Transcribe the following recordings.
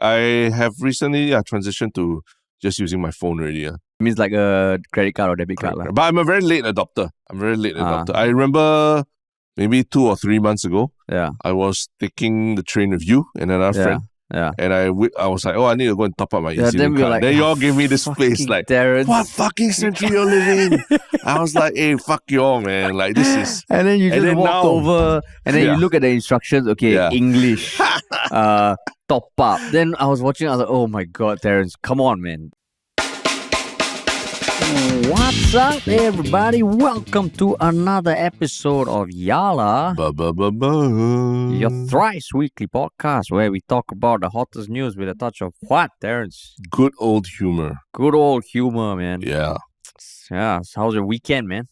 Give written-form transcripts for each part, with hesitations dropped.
I have recently transitioned to just using my phone already. It means like a credit card or debit card. But I'm a very late adopter. I remember maybe 2 or 3 months ago, I was taking the train with you and another friend. Yeah. And I was like, I need to go and top up my EZ then Link we were card. like, Then you all gave me this place like, Terrence. what fucking century you're living in? I was like, hey, fuck you all, man. Like, this is... And then you just walked over and then you look at the instructions. Okay, English, top up. Then I was watching, I was like, oh my God, Terrence, come on, man. What's up, everybody? Welcome to another episode of Yala, your thrice weekly podcast where we talk about the hottest news with a touch of what, Terrence? Good old humor. Good old humor, man. Yeah. Yeah. So how's your weekend, man?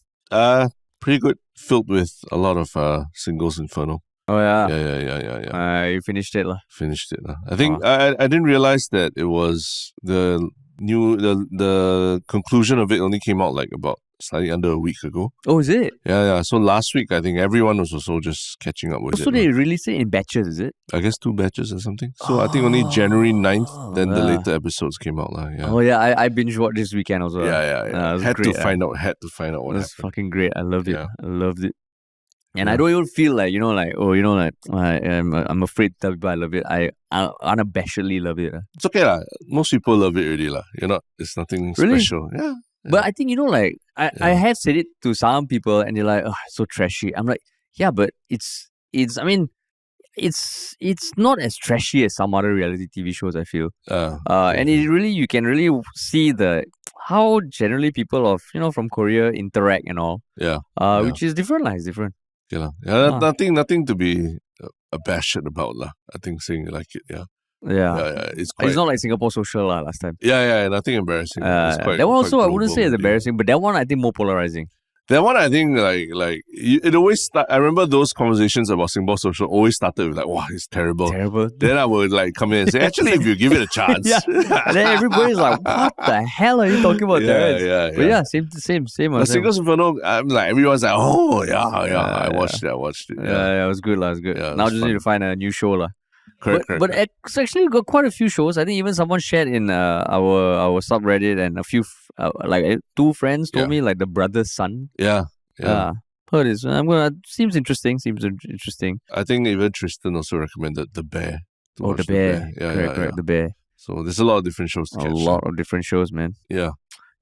Pretty good. Filled with a lot of Singles Inferno. Oh, yeah? Yeah. You finished it, lah. Finished it. I think I didn't realize that it was the conclusion of it only came out like about slightly under a week ago. Oh, is it? Yeah. So last week, I think everyone was also just catching up with it. So they released it in batches, is it? I guess 2 batches or something. So I think only January 9th, then the later episodes came out. Yeah. Oh, yeah. I binge watched this weekend also. Yeah. Had to find out what It happened. was fucking great. I loved it. Yeah. I loved it. And I don't even feel like, I'm afraid to tell people I love it. I unabashedly love it. It's okay lah. Most people love it already lah. It's nothing special. Yeah. But I think, I have said it to some people and they're like, oh, it's so trashy. I'm like, yeah, but it's not as trashy as some other reality TV shows, I feel. And you can really see how generally people from Korea interact and all. Yeah. Which is different lah. It's different. Yeah. Nothing to be abashed about lah. I think saying you like it. Yeah. It's not like Singapore Social last time. Yeah. Nothing embarrassing. That one also I wouldn't say it's embarrassing, but that one I think more polarizing. That one I think it always start. I remember those conversations about Singapore Social always started with like, wow, it's terrible. Then I would come in and say, actually, if you give it a chance. And then everybody's like, what the hell are you talking about? But same. The Singles Inferno, I'm like, everyone's like, oh yeah. I watched it. Yeah, it was good. Yeah, now just need to find a new show lah. Correct. But it's actually got quite a few shows. I think even someone shared in our subreddit, and a few 2 friends told me like the brother's son. Yeah. Heard it. Seems interesting. I think even Tristen also recommended The Bear. The Bear. Correct. The Bear. So there's a lot of different shows to catch. A lot of different shows, man. Yeah.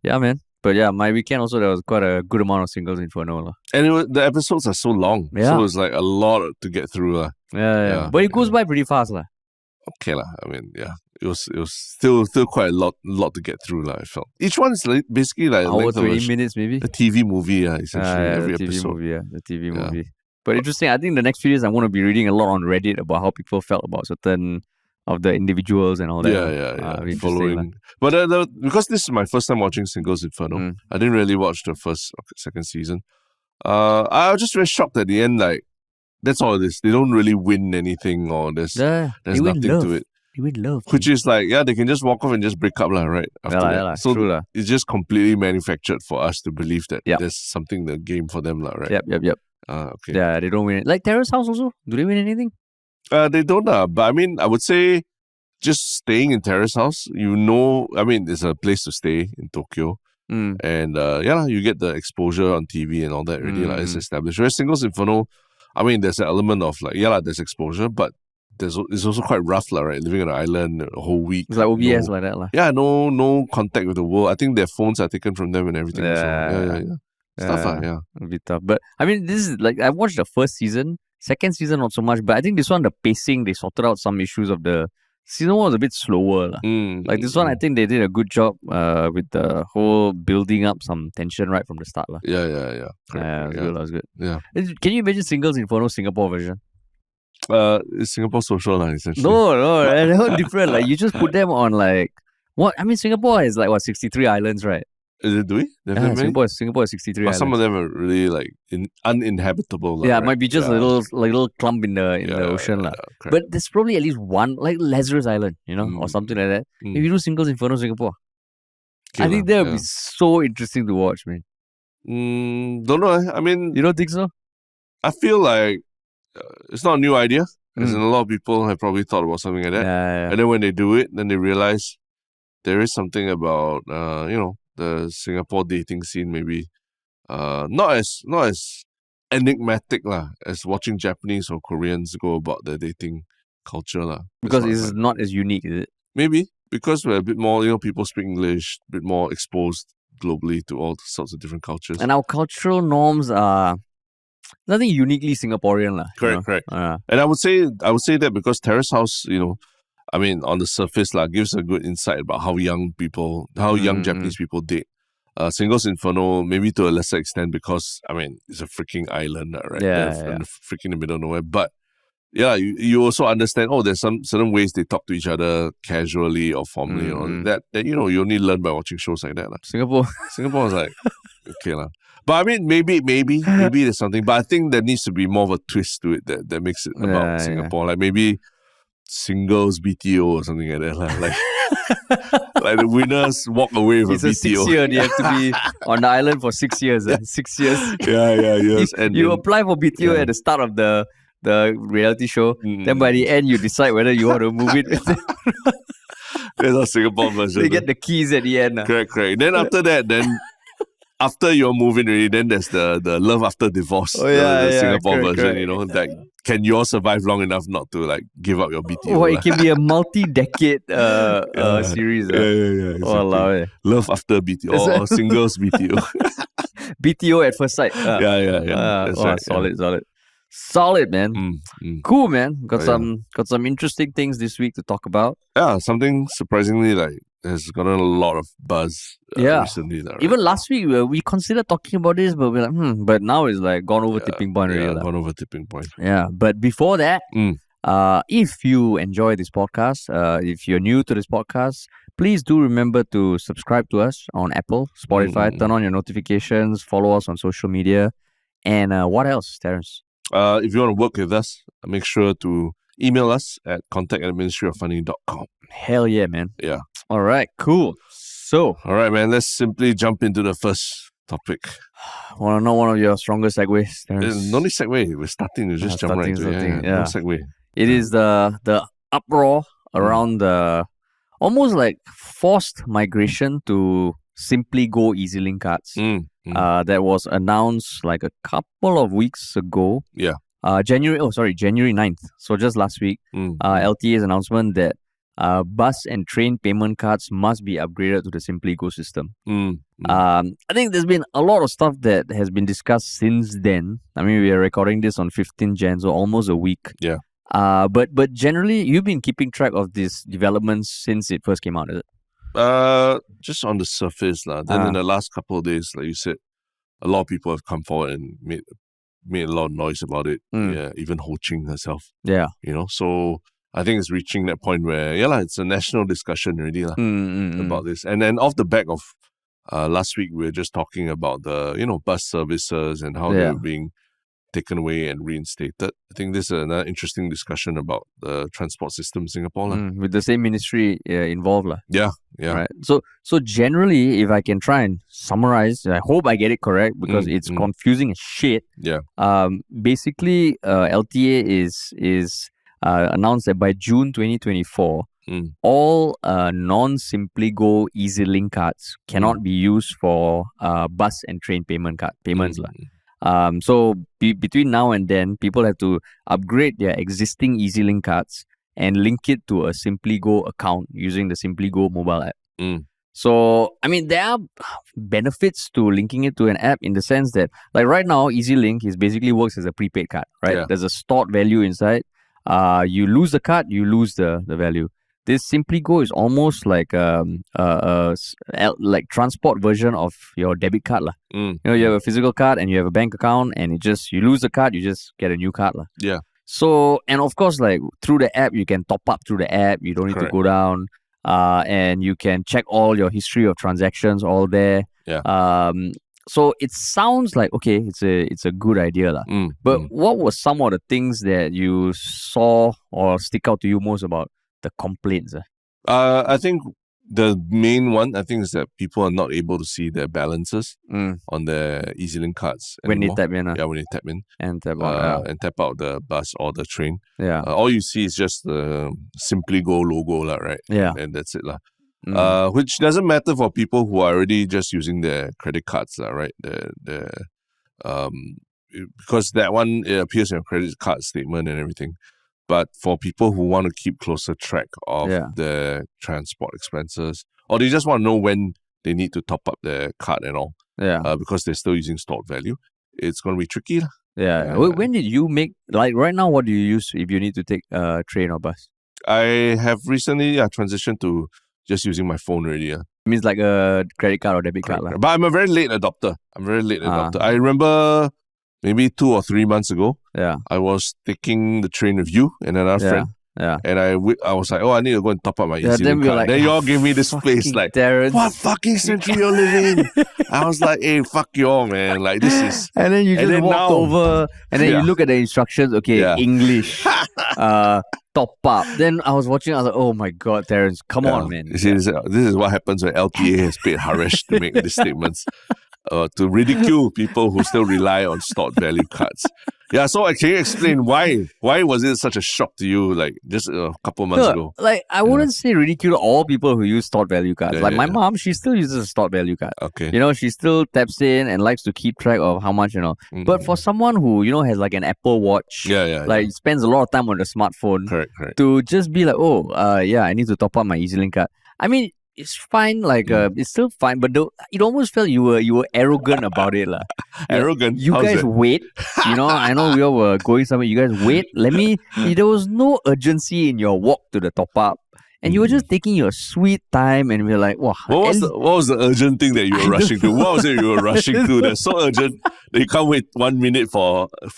Yeah, man. But yeah, my weekend also there was quite a good amount of Singles Inferno. And the episodes are so long. Yeah. So it's like a lot to get through. Yeah. But it goes by pretty fast. Okay. I mean, yeah. It was still quite a lot to get through, I felt. Each one's basically like hour 20 minutes maybe. A TV movie, essentially. Every the TV episode. The TV movie. But interesting, I think the next few days I'm going to be reading a lot on Reddit about how people felt about certain of the individuals and all that. Yeah. Following. But because this is my first time watching Singles Inferno, I didn't really watch the second season. I was just very shocked at the end, like, that's all it is. They don't really win anything or there's nothing to it. They win love. Which is like, they can just walk off and just break up, right? So true, it's just completely manufactured for us to believe that there's something the game for them, right? Yep. Okay. Yeah, they don't win. Like Terrace House also? Do they win anything? They don't, but I mean, I would say just staying in Terrace House, there's a place to stay in Tokyo. And you get the exposure on TV and all that already, it's established. Whereas Singles Inferno, there's an element of there's exposure, but it's also quite rough, right? Living on an island a whole week. It's like OBS like that. Yeah, no contact with the world. I think their phones are taken from them and everything. Yeah. It'll be tough. But this is I watched the first season. Second season, not so much. But I think this one, the pacing, they sorted out some issues of the season 1 was a bit slower. This one, I think they did a good job with the whole building up some tension right from the start. Yeah. Correct. That was good. Yeah. Can you imagine Singles Inferno Singapore version? It's Singapore Social, essentially. No, they're all different. You just put them on what? Singapore is 63 islands, right? Is it, do we? Singapore is 63 islands. Some of them are really uninhabitable. It might be just a little clump in the ocean. But there's probably at least one, like Lazarus Island, or something like that. If you do Singles Inferno Singapore, I think that would be so interesting to watch, man. Don't know. You don't think so? I feel like it's not a new idea. As in, a lot of people have probably thought about something like that. And then when they do it, then they realize there is something about, the Singapore dating scene maybe not as enigmatic as watching Japanese or Koreans go about their dating culture. Because it's not as unique, is it? Maybe. Because we're a bit more, people speak English, a bit more exposed globally to all sorts of different cultures. And our cultural norms are nothing uniquely Singaporean. Correct. And I would say that because Terrace House, on the surface, gives a good insight about how young Japanese people date. Singles Inferno, maybe to a lesser extent because, it's a freaking island, right? Freaking in the middle of nowhere. But yeah, you also understand, there's some certain ways they talk to each other casually or formally, that you only learn by watching shows like that. Singapore is like, okay. But maybe there's something. But I think there needs to be more of a twist to it that makes it about Singapore. Like maybe singles BTO or something like that. Like the winners walk away from BTO. It's a 6 year. You have to be on the island for 6 years. 6 years. Yes. You apply for BTO at the start of the reality show. Then by the end, you decide whether you want to move it. There's a Singapore version. They get the keys at the end. Correct. Then after that, after you're moving already, then there's the love after divorce. The Singapore version, that can you all survive long enough not to give up your BTO? It can be a multi-decade series. Exactly. Love after BTO or singles BTO. BTO at first sight. That's right. Solid, man. Cool, man. Got some interesting things this week to talk about. Yeah, something surprisingly has gotten a lot of buzz recently. Right? Even last week we considered talking about this, but we're like, but now it's gone over tipping point already. Gone over tipping point. Yeah, but before that, if you enjoy this podcast, if you're new to this podcast, please do remember to subscribe to us on Apple, Spotify, turn on your notifications, follow us on social media, and what else, Terrence? If you want to work with us, make sure to email us at contact@ministryoffunny.com. Hell yeah, man. Yeah. All right, cool. So, all right, man, let's simply jump into the first topic. Want to know one of your strongest segues? No need segue. We're starting to just jump right into it. No segue. It is the uproar around the almost forced migration to SimplyGo EasyLink cards. That was announced a couple of weeks ago. Yeah. January 9th. So just last week, LTA's announcement that bus and train payment cards must be upgraded to the SimplyGo system. I think there's been a lot of stuff that has been discussed since then. We are recording this on 15 Jan, so almost a week. Yeah. But generally, you've been keeping track of these developments since it first came out, is it? Just on the surface. Then in the last couple of days, like you said, a lot of people have come forward and made a lot of noise about it. Yeah, even Ho Ching herself. Yeah. So I think it's reaching that point where, it's a national discussion already about this. And then off the back of last week, we were just talking about the, bus services and how they're being taken away and reinstated. I think this is another interesting discussion about the transport system in Singapore. With the same ministry involved. Yeah. Right. So generally, if I can try and summarize, I hope I get it correct because it's confusing as shit. Yeah. Basically, LTA is announced that by June 2024, all non-SimplyGo EasyLink cards cannot be used for bus and train payments. So between now and then, people have to upgrade their existing EasyLink cards and link it to a SimplyGo account using the SimplyGo mobile app. So, there are benefits to linking it to an app in the sense that, right now, EasyLink basically works as a prepaid card, right? Yeah. There's a stored value inside. You lose the card, you lose the value. This SimplyGo is almost like transport version of your debit card. You have a physical card and you have a bank account, and you lose the card, you just get a new card. Yeah. So, and of course, through the app, you can top up through the app. You don't need to go down. And you can check all your history of transactions all there. Yeah. So it sounds like, okay, it's a good idea. But what were some of the things that you saw or stick out to you most about the complaints? I think the main one, I think, is that people are not able to see their balances on their EasyLink cards when anymore. they tap in. Yeah, when they tap in. And tap out. And tap out the bus or the train. Yeah. All you see is just the SimplyGo logo, right? Yeah. And that's it. Which doesn't matter for people who are already just using their credit cards, right? Because that one, it appears in your credit card statement and everything. But for people who want to keep closer track of their transport expenses, or they just want to know when they need to top up their card and all, because they're still using stored value, it's going to be tricky. When did you make, like right now, what do you use if you need to take a train or bus? I have recently transitioned to just using my phone already. It means like a credit card or debit card. But I'm a very late adopter. I remember maybe 2 or 3 months ago, I was taking the train with you and another friend. Yeah. And I was like, I need to go and top up my EasyLink card. Like, then you all gave me this face like, Terrence. What fucking century you're living in? I was like, hey, fuck you all, man. Like, this is... And then you just walked over and then you look at the instructions. Okay, English. Top up. Then I was watching, I was like, oh my God, Terrence, come on, man. This is what happens when LTA has paid Haresh to make these statements. To ridicule people who still rely on stored value cards. Yeah, so can you explain why was it such a shock to you, like just a couple months ago? Like, I wouldn't say ridicule all people who use stored value cards. My mom, she still uses a stored value card. Okay. She still taps in and likes to keep track of how much, But for someone who, has like an Apple Watch, spends a lot of time on the smartphone, correct. To just be like, I need to top up my EasyLink card. I mean, it's fine, it's still fine, but it almost felt you were arrogant about it. Arrogant? You How's guys that? wait. I know we all were going somewhere. You guys wait. There was no urgency in your walk to the top up. And you were just taking your sweet time, and we were like, wow. What was the urgent thing that you were rushing to? What was it you were rushing to that's so urgent that you can't wait 1 minute for a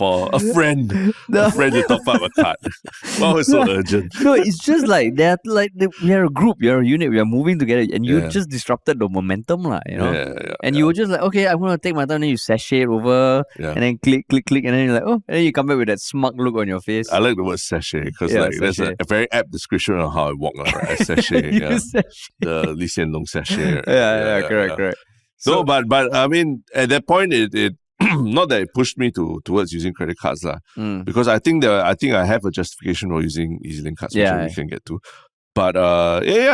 friend to top up a card? What was so urgent? No, it's just like that. We are a group, we are a unit, we are moving together, and you just disrupted the momentum, And you were just like, okay, I'm gonna take my time. And then you sashay over, and then click, and then you're like, and then you come back with that smug look on your face. I like the word sashay because there's a very apt description of how I walk. Right? Sachet, the Lee Hsien Loong sachet. Correct. So, but I mean, at that point, it not that it pushed me towards using credit cards, because I think I have a justification for using EasyLink cards, which we can get to. But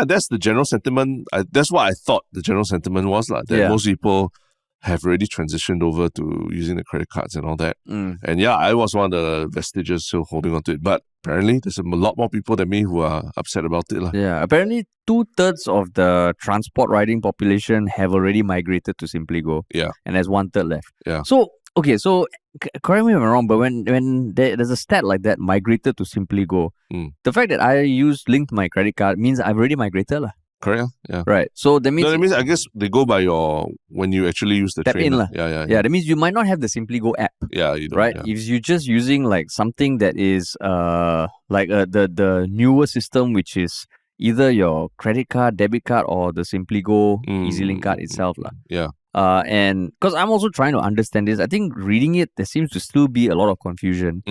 that's the general sentiment. That's what I thought the general sentiment was, that most people have already transitioned over to using the credit cards and all that. And I was one of the vestiges still holding on to it. But apparently, there's a lot more people than me who are upset about it. Yeah, apparently 2/3 of the transport riding population have already migrated to SimplyGo. Yeah. And there's 1/3 left. Yeah. So, okay, correct me if I'm wrong, but when there's a stat like that, migrated to SimplyGo, the fact that I linked my credit card means I've already migrated. Correct, yeah. Right. So that means I guess they go by when you actually use the train. Yeah, that means you might not have the SimplyGo app. Yeah, you don't. Right? Yeah. If you're just using something that is the newer system, which is either your credit card, debit card, or the SimplyGo EasyLink card itself. Yeah. And because I'm also trying to understand this, I think reading it, there seems to still be a lot of confusion.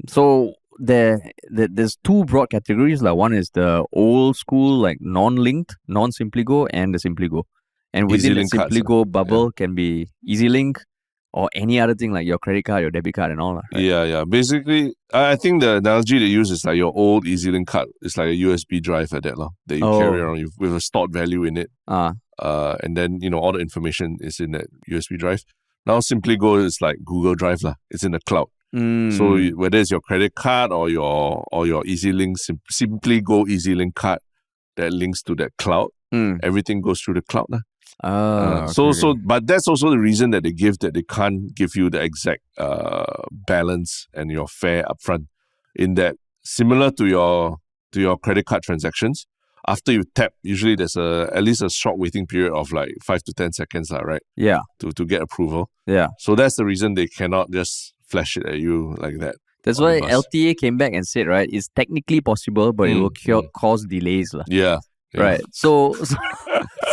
So there's 2 broad categories. One is the old school, non-linked, non-SimplyGo, and the SimplyGo. And within the SimplyGo bubble can be EasyLink or any other thing like your credit card, your debit card, and all. Right? Yeah. Basically, I think the analogy they use is like your old EasyLink card. It's like a USB drive like that you carry around with a stored value in it. And then all the information is in that USB drive. Now SimplyGo is like Google Drive It's in the cloud. So whether it's your credit card or your EasyLink, SimplyGo EasyLink card that links to that cloud, everything goes through the cloud. But that's also the reason that they give that they can't give you the exact balance and your fare upfront. In that, similar to your credit card transactions, after you tap, usually there's at least a short waiting period of 5 to 10 seconds, right? Yeah. To get approval. Yeah. So that's the reason they cannot just flash it at you like that. That's why LTA came back and said, right, it's technically possible, but it will cause delays. Yeah. Right. So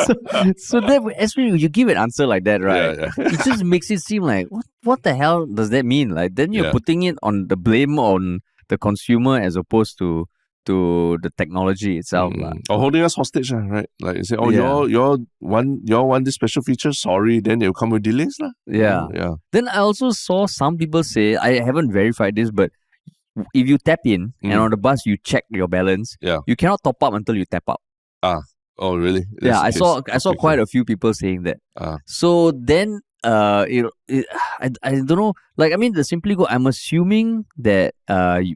that as you give an answer like that, right? Yeah. It just makes it seem like what the hell does that mean? Then you're putting it on the blame on the consumer as opposed to to the technology itself. Or holding us hostage, right? Like you say, y'all want this special feature, sorry, then they'll come with delays. Yeah. Then I also saw some people say, I haven't verified this, but if you tap in and on the bus you check your balance, you cannot top up until you tap out. Oh, really? That's I saw quite a few people saying that. So then, I don't know. Like, I mean, the SimplyGo, I'm assuming that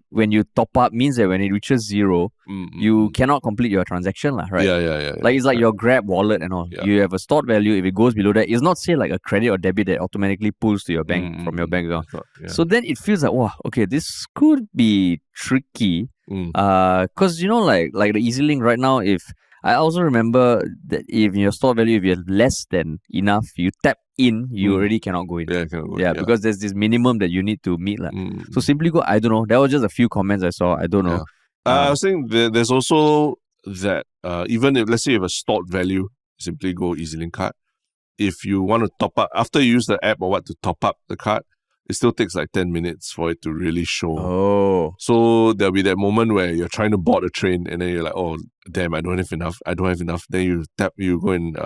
when you top up means that when it reaches zero, you cannot complete your transaction, right? Yeah. Like, it's like your Grab wallet and all. You have a stored value. If it goes below that, it's not say like a credit or debit that automatically pulls to your bank from your bank account. So then it feels like, wow, okay, this could be tricky. Because like the EasyLink right now, if I also remember that if your store value, if you're less than enough, you tap in, you already cannot go in. Because there's this minimum that you need to meet. So SimplyGo, I don't know. There was just a few comments I saw. I don't know. I was saying there's also that even if, let's say you have a stored value, SimplyGo EasyLink card, if you want to top up, after you use the app or what to top up the card, it still takes like 10 minutes for it to really show. So there'll be that moment where you're trying to board a train and then you're like, oh, damn, I don't have enough. Then you go and,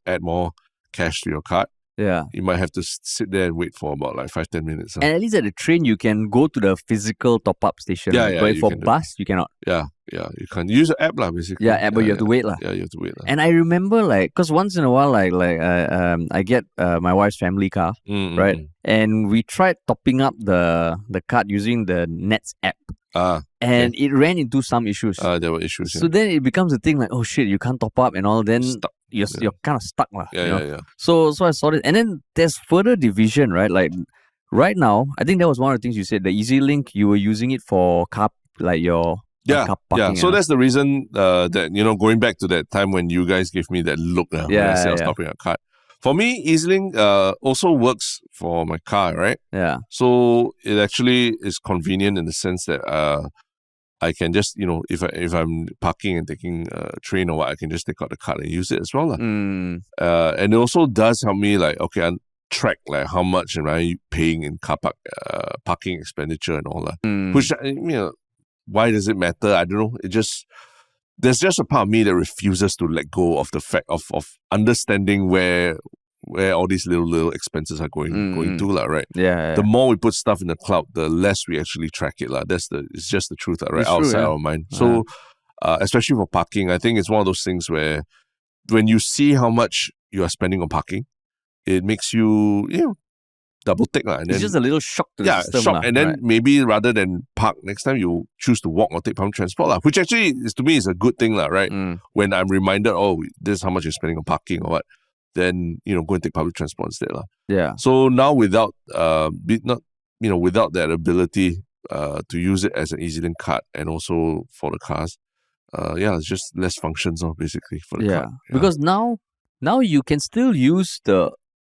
add more cash to your card. You might have to sit there and wait for about like 5-10 minutes. And at least at the train, you can go to the physical top-up station. But for bus, you cannot. You can't use the app, basically. But you have to wait. You have to wait. And I remember, because once in a while, I get my wife's family car, right? And we tried topping up the card using the Nets app. And it ran into some issues. There were issues. So then it becomes a thing like, oh shit, you can't top up and all. Then you're kind of stuck. So I saw it. And then there's further division, right? Like right now, I think that was one of the things you said. The EasyLink, you were using it for car, like your car parking. So that's the reason that, going back to that time when you guys gave me that look when I said I was topping a card. For me, EasyLink also works for my car, right? So it actually is convenient in the sense that I can just, if I'm parking and taking a train or what, I can just take out the card and use it as well. And it also does help me I track like how much am I paying in car park parking expenditure and all that. Which why does it matter? I don't know. There's just a part of me that refuses to let go of the fact of understanding where all these little expenses are going to, right? The more we put stuff in the cloud, the less we actually track it, it's just the truth, right? It's outside our mind. So, especially for parking, I think it's one of those things where when you see how much you are spending on parking, it makes you, double take. And it's just a little shock to the system. And then maybe rather than park, next time you choose to walk or take public transport, which actually to me is a good thing, right? When I'm reminded, oh, this is how much you're spending on parking or what, then go and take public transport instead. So now without without that ability to use it as an EasyLink card and also for the cars, it's just less functions basically for the card. Because now you can still use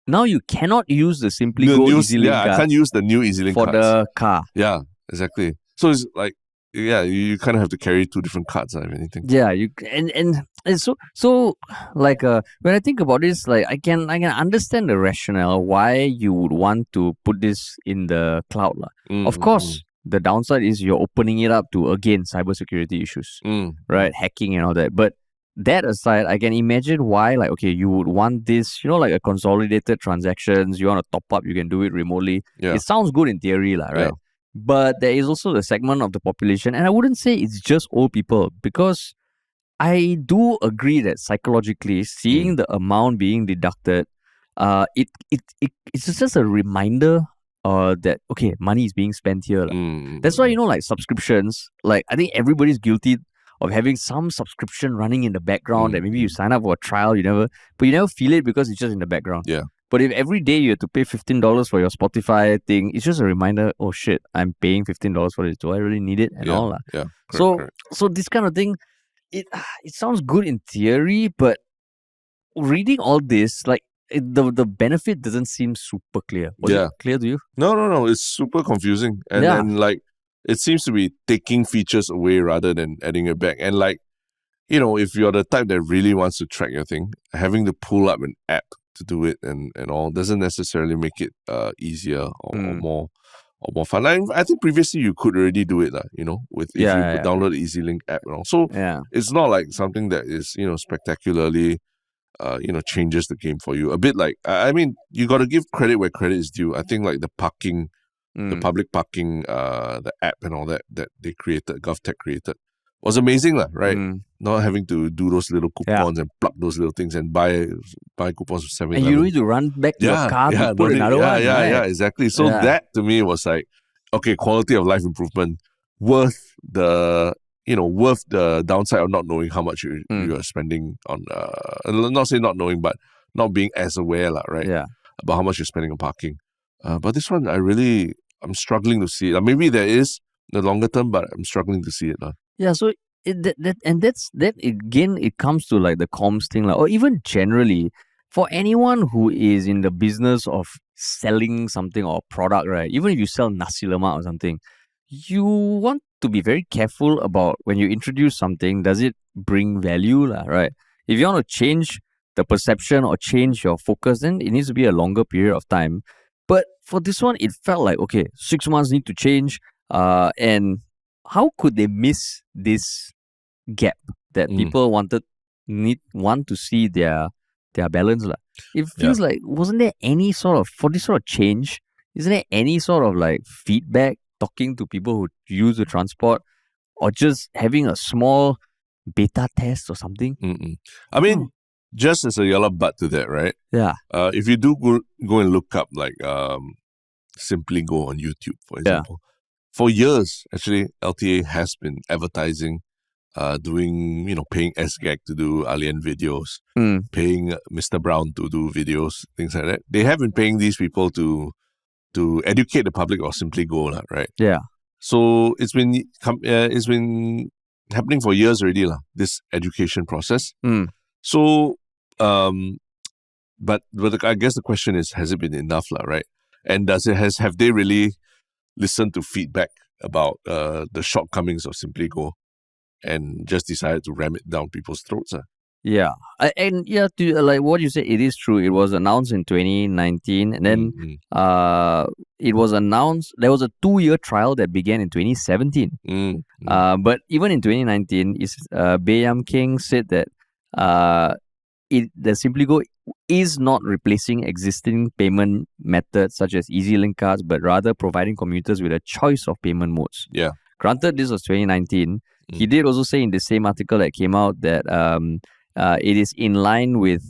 now you cannot use the SimplyGo EasyLink card. I can't use the new EasyLink for the car. Yeah, exactly. So it's like, you kind of have to carry two different cards or anything. And so like when I think about this, like I can understand the rationale why you would want to put this in the cloud. Of course, the downside is you're opening it up to, again, cybersecurity issues, right? Hacking and all that. But that aside, I can imagine why, you would want this, like a consolidated transactions, you want to top up, you can do it remotely. It sounds good in theory, right? But there is also the segment of the population, and I wouldn't say it's just old people, because I do agree that psychologically, seeing the amount being deducted, it's just a reminder that, okay, money is being spent here. That's why, subscriptions, I think everybody's guilty of having some subscription running in the background that maybe you sign up for a trial, you never feel it because it's just in the background. But if every day you have to pay $15 for your Spotify thing, it's just a reminder, oh shit, I'm paying $15 for this. Do I really need it? And all. Correct. So this kind of thing, it sounds good in theory, but reading all this, the benefit doesn't seem super clear. Was it clear to you? No. It's super confusing. And then it seems to be taking features away rather than adding it back. And if you're the type that really wants to track your thing, having to pull up an app to do it and all doesn't necessarily make it easier or or more fun. I think previously you could already do it, if you could download the EasyLink app and all. So it's not like something that is, spectacularly, changes the game for you. A bit like, you got to give credit where credit is due. I think like the parking, the public parking, the app and all that they created, GovTech created, was amazing, right? Not having to do those little coupons and plug those little things and buy coupons for 7-Eleven. And you need to run back to your car to put another one. Yeah, exactly. So that to me was like, okay, quality of life improvement worth the downside of not knowing how much you are spending on. Not say not knowing, but not being as aware, right? Yeah. About how much you're spending on parking. But this one, I'm struggling to see it. Maybe there is in the longer term, but I'm struggling to see it. Yeah, so it comes to like the comms thing, or even generally for anyone who is in the business of selling something or a product, right? Even if you sell nasi lemak or something, you want to be very careful about when you introduce something, does it bring value, right? If you want to change the perception or change your focus, then it needs to be a longer period of time. But for this one, it felt like, okay, 6 months need to change. And how could they miss this gap that people want to see their balance? It feels like, wasn't there any sort of, for this sort of change, isn't there any sort of like feedback, talking to people who use the transport, or just having a small beta test or something? Just as a yellow butt to that, right? Yeah. If you do go and look up like SimplyGo on YouTube, for example, for years, actually, LTA has been advertising, doing, paying SGAG to do alien videos, paying Mr. Brown to do videos, things like that. They have been paying these people to educate the public or SimplyGo, right? Yeah. So it's been happening for years already, this education process. So, but I guess the question is, has it been enough, right? And have they really listened to feedback about the shortcomings of SimplyGo and just decided to ram it down people's throats? Yeah. Like what you said, it is true. It was announced in 2019, and then it was announced, there was a 2-year trial that began in 2017. But even in 2019, Bae Yam Keng said that the SimplyGo is not replacing existing payment methods such as EasyLink cards, but rather providing commuters with a choice of payment modes. Yeah. Granted, this was 2019. He did also say in the same article that came out that it is in line with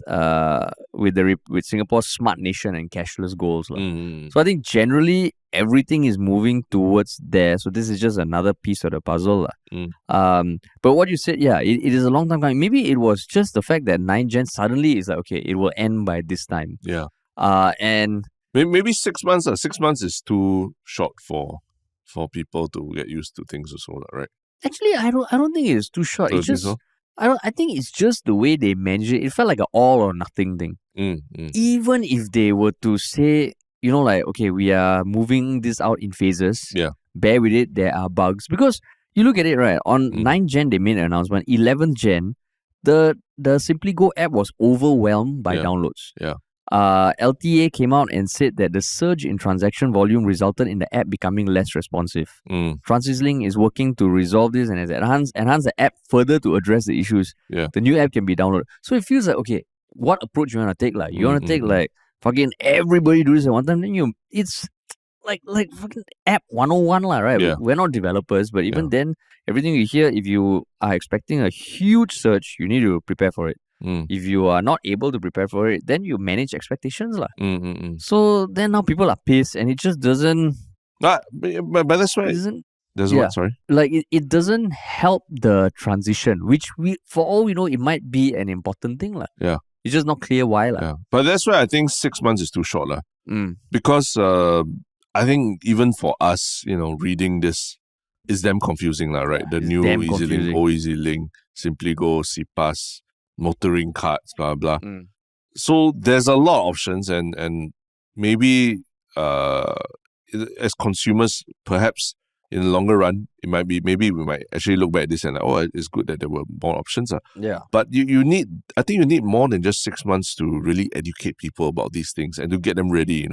Singapore's smart nation and cashless goals. So I think generally everything is moving towards there. So this is just another piece of the puzzle. But what you said, it is a long time coming. Maybe it was just the fact that 9 Gen suddenly is like, okay, it will end by this time. Yeah. And maybe 6 months. 6 months is too short for people to get used to things also, right? Actually, I don't think it's too short. It's just I think it's just the way they manage it. It felt like an all or nothing thing. Even if they were to say, like, okay, we are moving this out in phases. Yeah. Bear with it, there are bugs. Because you look at it, right? On 9 Gen, they made an announcement. 11th Gen, the SimplyGo app was overwhelmed by downloads. Yeah. LTA came out and said that the surge in transaction volume resulted in the app becoming less responsive. TransisLink is working to resolve this and has enhanced the app further to address the issues. Yeah. The new app can be downloaded. So it feels like, okay, what approach you want to take? Like, you want to take like fucking everybody do this at one time, then it's like fucking app 101, right? Yeah. We're not developers, but even then, everything you hear, if you are expecting a huge surge, you need to prepare for it. If you are not able to prepare for it, then you manage expectations. So then now people are pissed, and it just doesn't... But that's why... There's what, sorry? Like, it doesn't help the transition, which for all we know, it might be an important thing. Yeah. It's just not clear why. Yeah. But that's why I think 6 months is too short. Because I think even for us, reading this is damn confusing, right? The new EasyLink, old EasyLink, SimplyGo, CPass, motoring cards, blah, blah. So there's a lot of options, and maybe as consumers, perhaps in the longer run, maybe we might actually look back at this and like, it's good that there were more options. Yeah. But I think you need more than just 6 months to really educate people about these things and to get them ready,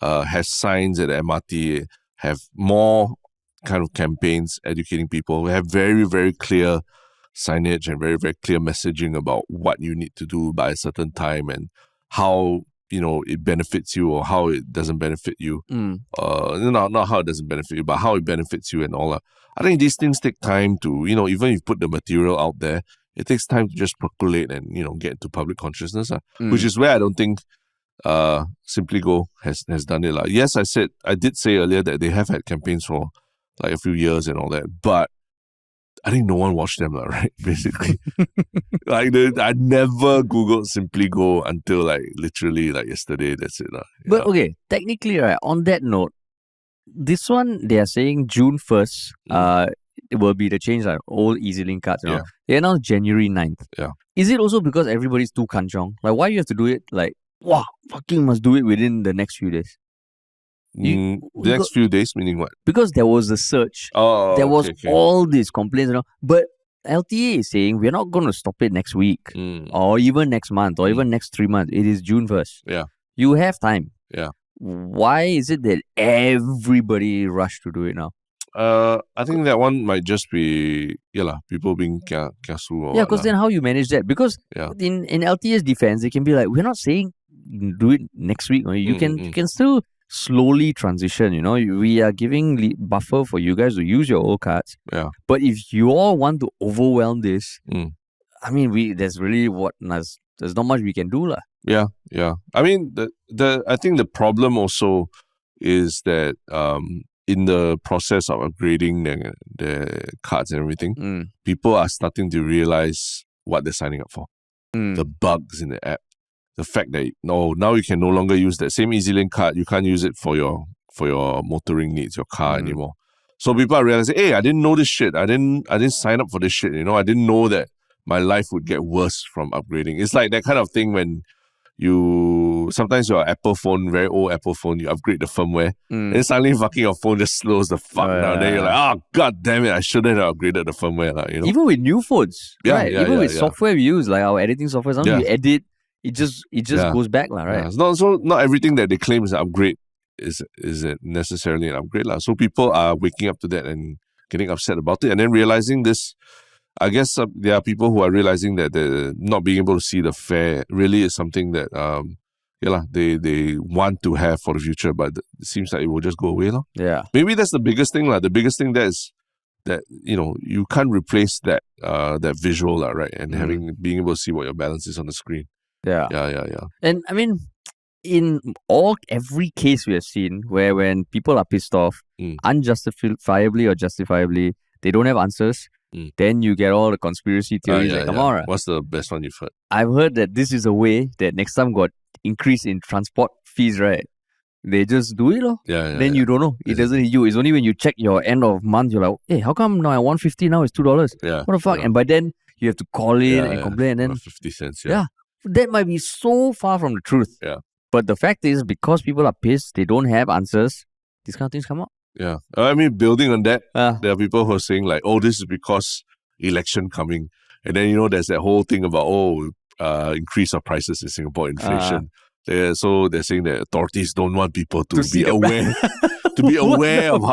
has signs at the MRT, have more kind of campaigns educating people. We have very, very clear signage and very, very clear messaging about what you need to do by a certain time and how, it benefits you or how it doesn't benefit you. Not how it doesn't benefit you, but how it benefits you and all that. I think these things take time to, even if you put the material out there, it takes time to just percolate and, get into public consciousness, which is where I don't think SimplyGo has done it. Yes, I did say earlier that they have had campaigns for like a few years and all that, but I think no one watched them, right? Basically. I never Googled SimplyGo until literally yesterday. That's it. But okay, technically, right, on that note, this one, they are saying June 1st, it will be the change, old EZ-Link cards. They announced January 9th. Yeah. Is it also because everybody's too kanchong? Why you have to do it fucking must do it within the next few days? The next few days, meaning what? Because there was a search. There was all these complaints, but LTA is saying we're not going to stop it next week or even next month or even next 3 months. It is June 1st. Yeah. You have time. Yeah. Why is it that everybody rushed to do it now? I think that one might just be people being kiasu. Yeah, because then how you manage that? Because in LTA's defense, they can be like, we're not saying do it next week. You can still slowly transition. We are giving buffer for you guys to use your old cards. Yeah. But if you all want to overwhelm this, I mean, there's really there's not much we can do, lah. Yeah. I mean, I think the problem also is that in the process of upgrading the cards and everything, people are starting to realize what they're signing up for. The bugs in the app. The fact that now you can no longer use that same EZ-Link card. You can't use it for your motoring needs, your car anymore. So people are realizing, hey, I didn't know this shit. I didn't sign up for this shit. I didn't know that my life would get worse from upgrading. It's like that kind of thing when sometimes your Apple phone, very old Apple phone, you upgrade the firmware, and then suddenly fucking your phone just slows the fuck down. Then you're like, oh, god damn it, I shouldn't have upgraded the firmware. Even with new phones, right? Even with software we use, like our editing software, sometimes you edit, it just goes back, right? Yeah. Not everything that they claim is an upgrade is it necessarily an upgrade. So people are waking up to that and getting upset about it, and then realizing this. I guess there are people who are realizing that not being able to see the fare really is something that they want to have for the future, but it seems like it will just go away. Yeah. Maybe that's the biggest thing. The biggest thing that is that you can't replace that visual, right? And being able to see what your balance is on the screen. Yeah. Yeah. And I mean, in every case we have seen where when people are pissed off, unjustifiably or justifiably, they don't have answers. Then you get all the conspiracy theories. What's the best one you've heard? I've heard that this is a way that next time got increase in transport fees, right? They just do it, Then you don't know. It doesn't hit you. It's only when you check your end of month, you're like, hey, how come now at 150 now it's $2? Yeah. What the fuck? And by then you have to call in and complain, and then 50 cents. Yeah. That might be so far from the truth. Yeah. But the fact is, because people are pissed, they don't have answers, these kind of things come up. Yeah. I mean, building on that, there are people who are saying like, oh, this is because election coming. And then, there's that whole thing about, increase of prices in Singapore, inflation. So they're saying that authorities don't want people to be aware to be aware of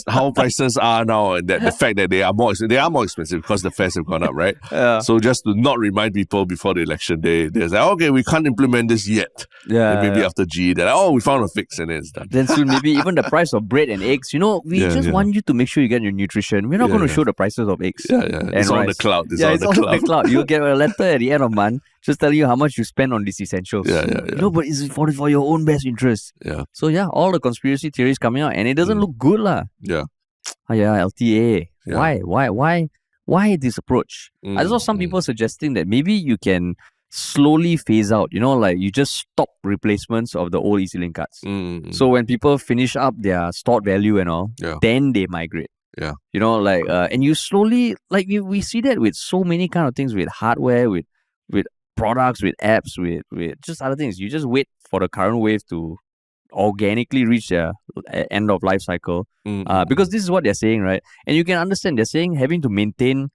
how prices are now, and that the fact that they are more expensive because the fares have gone up, right? So just to not remind people before the election day, they're like, okay, we can't implement this yet. And maybe after G, they're like, we found a fix, and then it's done. Then soon maybe even the price of bread and eggs. We just want you to make sure you get your nutrition. We're not going to show the prices of eggs. It's on the cloud. It's on the cloud. You'll get a letter at the end of month just telling you how much you spend on these essentials. But it's for your own best interest. So all the conspiracy theories coming out, and it doesn't look good, lah. LTA. Why this approach? I saw some people suggesting that maybe you can slowly phase out. Like you just stop replacements of the old EZ-Link cards. So when people finish up their stored value and all, then they migrate. And you slowly, we see that with so many kind of things, with hardware, with products, with apps, with just other things. You just wait for the current wave to organically reach their end of life cycle, because this is what they're saying, right? And you can understand they're saying having to maintain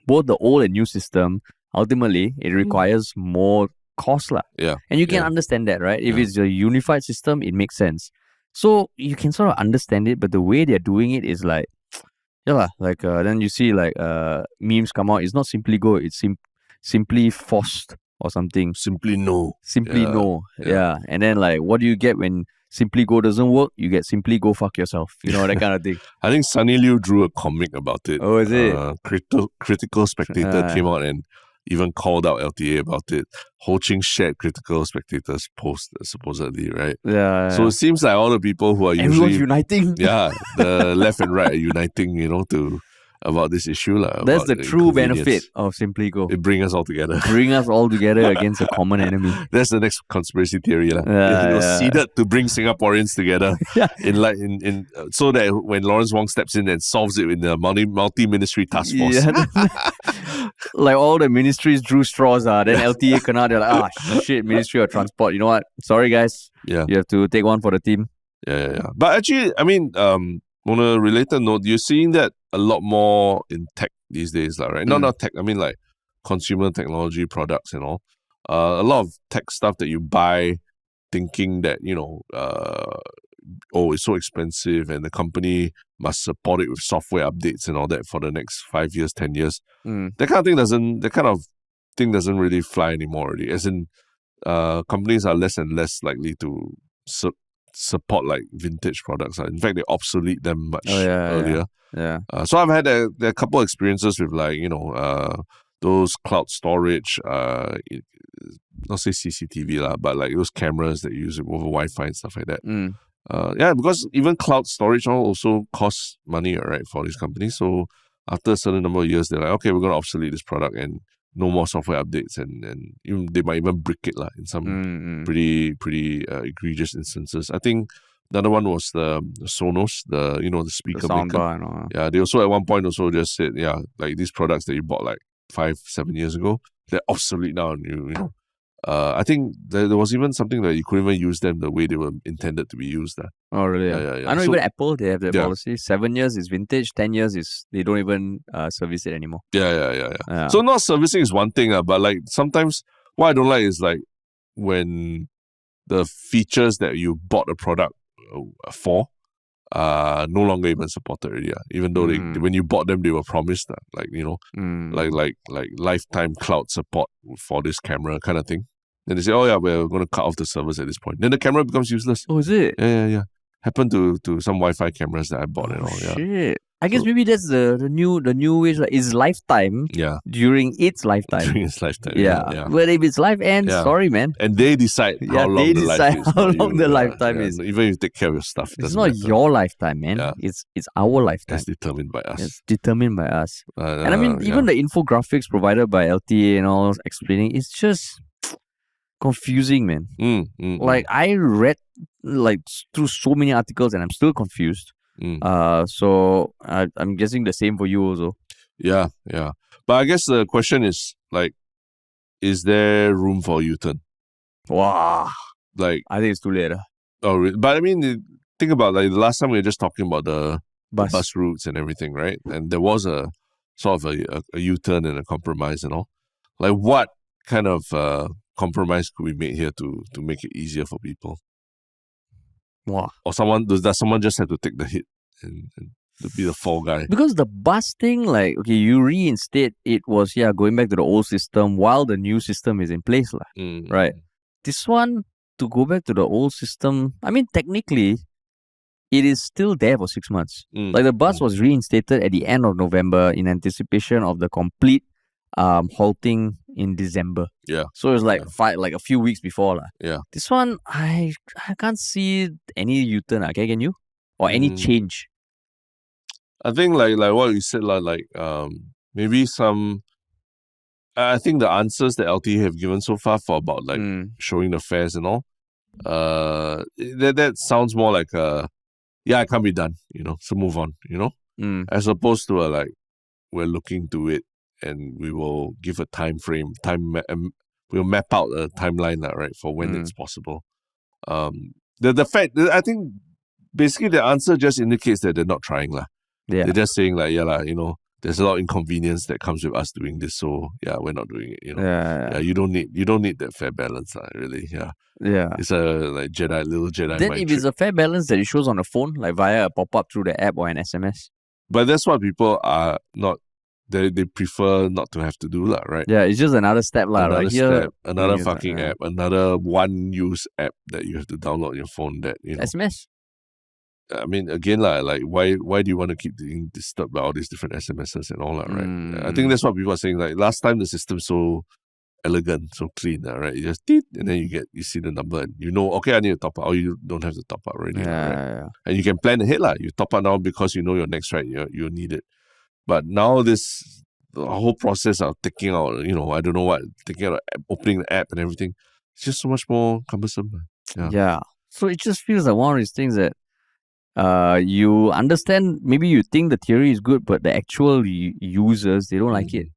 both the old and new system, ultimately it requires more cost, lah. And you can understand that, right? If it's a unified system, it makes sense. So you can sort of understand it, but the way they're doing it is like, then you see like memes come out. It's not SimplyGo, it's simply forced or something. Simply no. Simply no. Yeah. And then like, what do you get when SimplyGo doesn't work? You get Simply Go Fuck Yourself. You know, that kind of thing. I think Sunny Liu drew a comic about it. Oh, is it? Critical Spectator came out and even called out LTA about it. Ho Ching shared Critical Spectator's post, supposedly, right? Yeah. So it seems like all the people who are everyone's uniting. Yeah, the left and right are uniting, about this issue. That's the true benefit of SimplyGo. It brings us all together. Bring us all together against a common enemy. That's the next conspiracy theory. It was seeded to bring Singaporeans together so that when Lawrence Wong steps in and solves it in the multi-ministry task force. Like all the ministries drew straws. Then LTA cannot. They're like, shit, Ministry of Transport. You know what? Sorry, guys. Yeah. You have to take one for the team. Yeah. But actually, I mean, on a related note, you're seeing that a lot more in tech these days, right? Not tech, I mean like consumer technology products and all. A lot of tech stuff that you buy thinking that, it's so expensive and the company must support it with software updates and all that for the next 5 years, 10 years. That kind of thing doesn't really fly anymore already. As in, companies are less and less likely to support like vintage products. In fact, they obsolete them much earlier. Yeah. So I've had a couple of experiences with like, those cloud storage, not say CCTV but like those cameras that you use over Wi-Fi and stuff like that. Because even cloud storage also costs money, right, for these companies. So after a certain number of years, they're like, okay, we're going to obsolete this product and no more software updates, and even, they might even brick it in some pretty egregious instances. I think another one was the Sonos, the speaker maker. Yeah, they also at one point also just said, like these products that you bought like 5-7 years ago, they're obsolete now. And I think there was even something that you couldn't even use them the way they were intended to be used. Oh, really? Yeah. I know even Apple, they have their policy. 7 years is vintage, 10 years is they don't even service it anymore. Yeah. So not servicing is one thing, but like sometimes what I don't like is like when the features that you bought a product for no longer even supported already. Even though when you bought them, they were promised like lifetime cloud support for this camera kind of thing. Then they say, we're going to cut off the servers at this point. Then the camera becomes useless. Oh, is it? Yeah. Happened to some Wi-Fi cameras that I bought and all. Shit. I guess maybe that's the new way. Like, it's lifetime. During its lifetime. During its lifetime. Yeah. But if its life ends, sorry, man. And they decide how long the life is. How long the lifetime is. Even if you take care of your stuff, it's not your lifetime, man. It's our lifetime. It's determined by us. It's determined by us. And I mean, even the infographics provided by LTA and all explaining, it's just confusing, man. Like I read through so many articles and I'm still confused. So I'm guessing the same for you also. Yeah. But I guess the question is like, is there room for a U-turn? Wow. Like, I think it's too late. But I mean, think about like the last time we were just talking about the bus routes and everything, right? And there was a sort of a U-turn and a compromise and all. Like, what kind of compromise could we make here to make it easier for people? Wow. Or does someone just have to take the hit and to be the fall guy? Because the bus thing, like, okay, you reinstate it was going back to the old system while the new system is in place, right? This one, to go back to the old system, I mean, technically, it is still there for 6 months. Like the bus was reinstated at the end of November in anticipation of the complete halting in December. Yeah. So it's like a few weeks before. Yeah. This one, I can't see any U-turn. Okay, can you? Or any change? I think like what you said, maybe some. I think the answers that LTE have given so far for about like showing the fares and all, that sounds more like it can't be done, so move on, as opposed to we're looking to it and we will give a time frame, we'll map out a timeline, right, for when it's possible. The fact, I think basically the answer just indicates that they're not trying. Yeah. They're just saying there's a lot of inconvenience that comes with us doing this. So yeah, we're not doing it. Yeah. You don't need that fair balance, really. Yeah. It's a like little Jedi. Then if it's a fair balance that it shows on the phone, like via a pop-up through the app or an SMS. But that's what people are not. They prefer not to have to do, right? Yeah, it's just another step, another right? Step, another fucking app, another one-use app that you have to download on your phone. That SMS. I mean, again, like why do you want to keep being disturbed by all these different SMSs and all that, right? I think that's what people are saying. Like last time, the system's so elegant, so clean, right? You just and then you see the number and okay, I need to top up, or you don't have to top up already, right? And you can plan ahead, You top up now because you know your next ride you need it. But now the whole process of taking out, I don't know what, taking out, opening the app and everything, it's just so much more cumbersome. Yeah. So it just feels like one of these things that you understand, maybe you think the theory is good, but the actual users, they don't like it.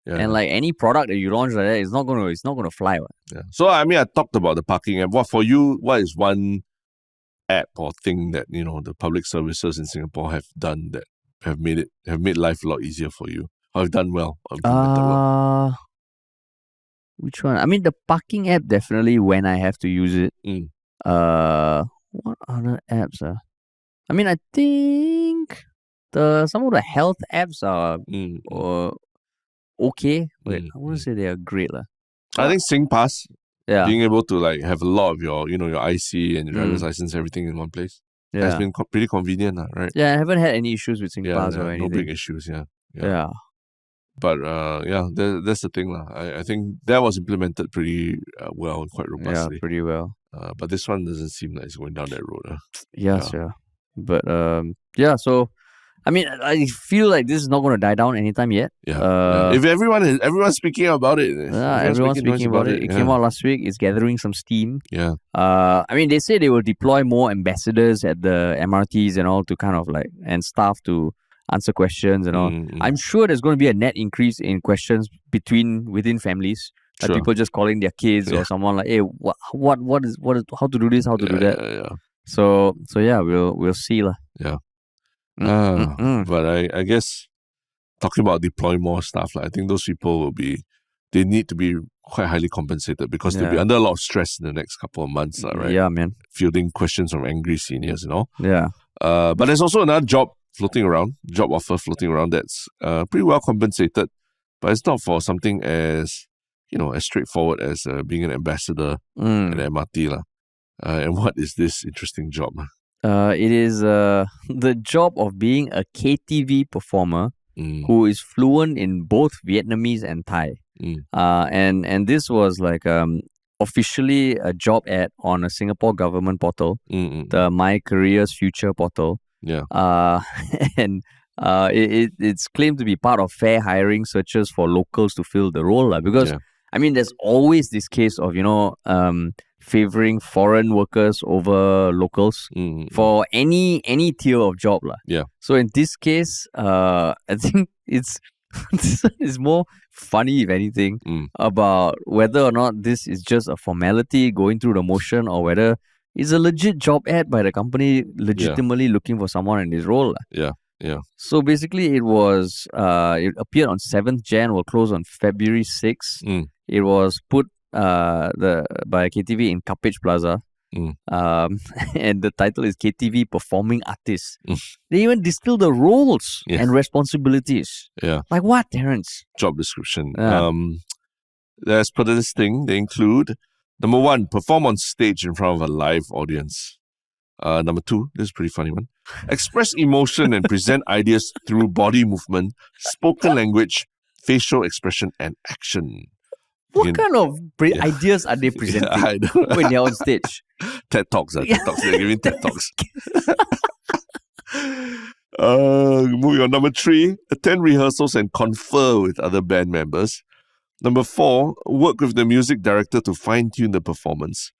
Yeah. And like any product that you launch like that, it's not gonna fly. Right? Yeah. So I mean, I talked about the parking app. What for you? What is one app or thing that the public services in Singapore have done that have made life a lot easier for you, or have done well, or implemented well? Which one? I mean, the parking app definitely when I have to use it. What other apps? I mean, I think some of the health apps are okay. Wait, I wouldn't say they are great. I think SingPass, being able to like have a lot of your IC and your driver's license, everything in one place, has been pretty convenient, right? Yeah, I haven't had any issues with SingPass or anything. No big issues, yeah. But that's the thing, I think that was implemented pretty well and quite robustly. Yeah, pretty well. But this one doesn't seem like it's going down that road. Yes, yeah. But so I mean, I feel like this is not going to die down anytime yet. Yeah. If everyone's speaking about it. Everyone's speaking about it. It came out last week. It's gathering some steam. Yeah. I mean, they say they will deploy more ambassadors at the MRTs and all to kind of like, and staff to answer questions and all. I'm sure there's going to be a net increase in questions within families. Like people just calling their kids or someone like, hey, what is how to do this, how to do that. Yeah. So yeah, we'll see lah. Yeah. But I guess talking about deploying more staff, I think those people they need to be quite highly compensated because they'll be under a lot of stress in the next couple of months, right? Yeah, man. Fielding questions from angry seniors and all. Yeah. But there's also another job offer floating around that's pretty well compensated, but it's not for something as as straightforward as being an ambassador at MRT. And what is this interesting job? It is the job of being a KTV performer who is fluent in both Vietnamese and Thai. And this was like officially a job ad on a Singapore government portal, the My Careers Future portal. Yeah. And it's claimed to be part of fair hiring searches for locals to fill the role. Because I mean, there's always this case of, favoring foreign workers over locals for any tier of job. Yeah. So in this case, I think this is more funny, if anything, about whether or not this is just a formality going through the motion or whether it's a legit job ad by the company legitimately looking for someone in this role. Yeah. So basically, it was it appeared on 7th Jan, will close on February 6th. It was put by KTV in Cuppage Plaza. And the title is KTV Performing Artist. They even distill the roles and responsibilities. Yeah. Like what, Terence? Job description. As per this thing, they include, number 1, perform on stage in front of a live audience. Number 2, this is a pretty funny one. Express emotion and present ideas through body movement, spoken language, facial expression, and action. What kind of ideas are they presenting when they're on stage? TED Talks. They're giving TED Talks. Moving on. Number 3, attend rehearsals and confer with other band members. Number 4, work with the music director to fine-tune the performance.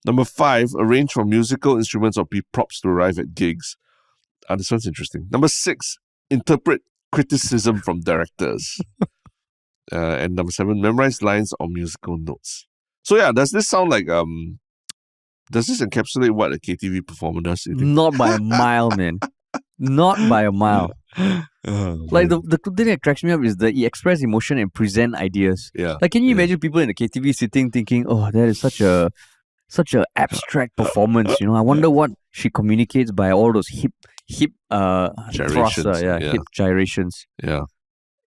Number 5, arrange for musical instruments or props to arrive at gigs. This one's interesting. Number 6, interpret criticism from directors. And number 7, memorize lines or musical notes. So yeah, does this sound like does this encapsulate what a KTV performer does? Not by a mile, man. Not by a mile. Like man. the thing that cracks me up is the express emotion and present ideas. Yeah. Like, can you imagine people in the KTV sitting thinking, "Oh, that is such a abstract performance." I wonder what she communicates by all those hip thrusts, hip gyrations. Yeah.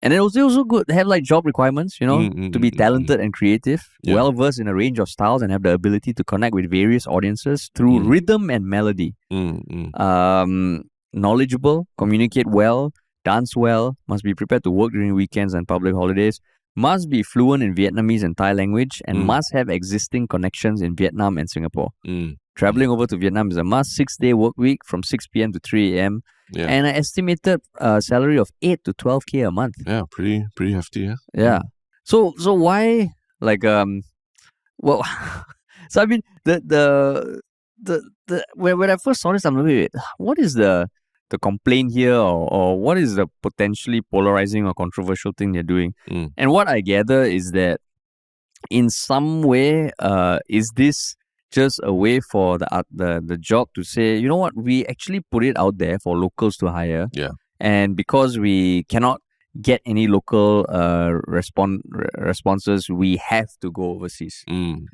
And then also good have like job requirements, to be talented and creative, well versed in a range of styles, and have the ability to connect with various audiences through rhythm and melody. Knowledgeable, communicate well, dance well, must be prepared to work during weekends and public holidays, must be fluent in Vietnamese and Thai language, and must have existing connections in Vietnam and Singapore. Traveling over to Vietnam is a must. 6-day work week from 6 p.m. to 3 a.m. And an estimated salary of 8 to 12K a month. Yeah, pretty hefty, yeah. Yeah. So why well so I mean the when I first saw this, I'm like, wait, what is the complaint here, or what is the potentially polarizing or controversial thing they're doing? And what I gather is that in some way, is this just a way for the job to say, you know what, we actually put it out there for locals to hire. Yeah. And because we cannot get any local responses, we have to go overseas.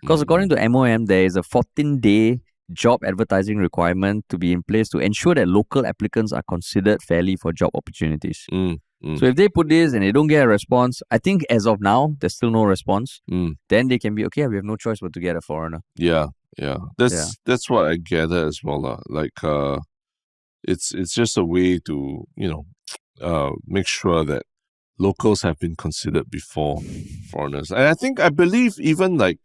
Because according to MOM, there is a 14-day job advertising requirement to be in place to ensure that local applicants are considered fairly for job opportunities. So if they put this and they don't get a response, I think as of now, there's still no response. Then they can be, okay, we have no choice but to get a foreigner. Yeah. That's what I gather as well. Like, it's just a way to, make sure that locals have been considered before foreigners. And I believe even like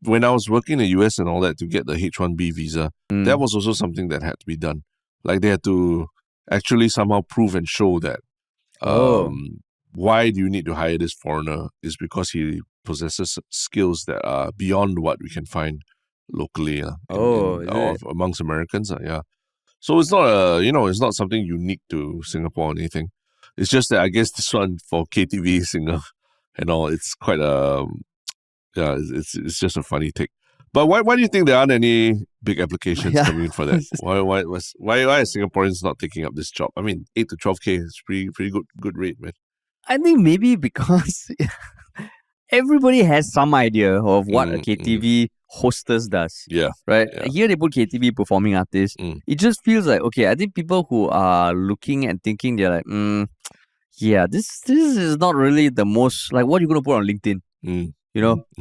when I was working in the US and all that to get the H-1B visa, that was also something that had to be done. Like they had to actually somehow prove and show that why do you need to hire this foreigner is because he possesses skills that are beyond what we can find locally amongst Americans. Yeah. So it's not it's not something unique to Singapore or anything. It's just that I guess this one for KTV singer and all, it's quite it's just a funny take. But why do you think there aren't any big applications coming in for that? Why are Singaporeans not taking up this job? I mean, 8 to 12K is pretty good rate, man. I think maybe because everybody has some idea of what a KTV hostess does. Yeah. Right? Yeah. Here they put KTV performing artists. It just feels like, okay, I think people who are looking and thinking, they're like, this is not really the most, like, what are you going to put on LinkedIn?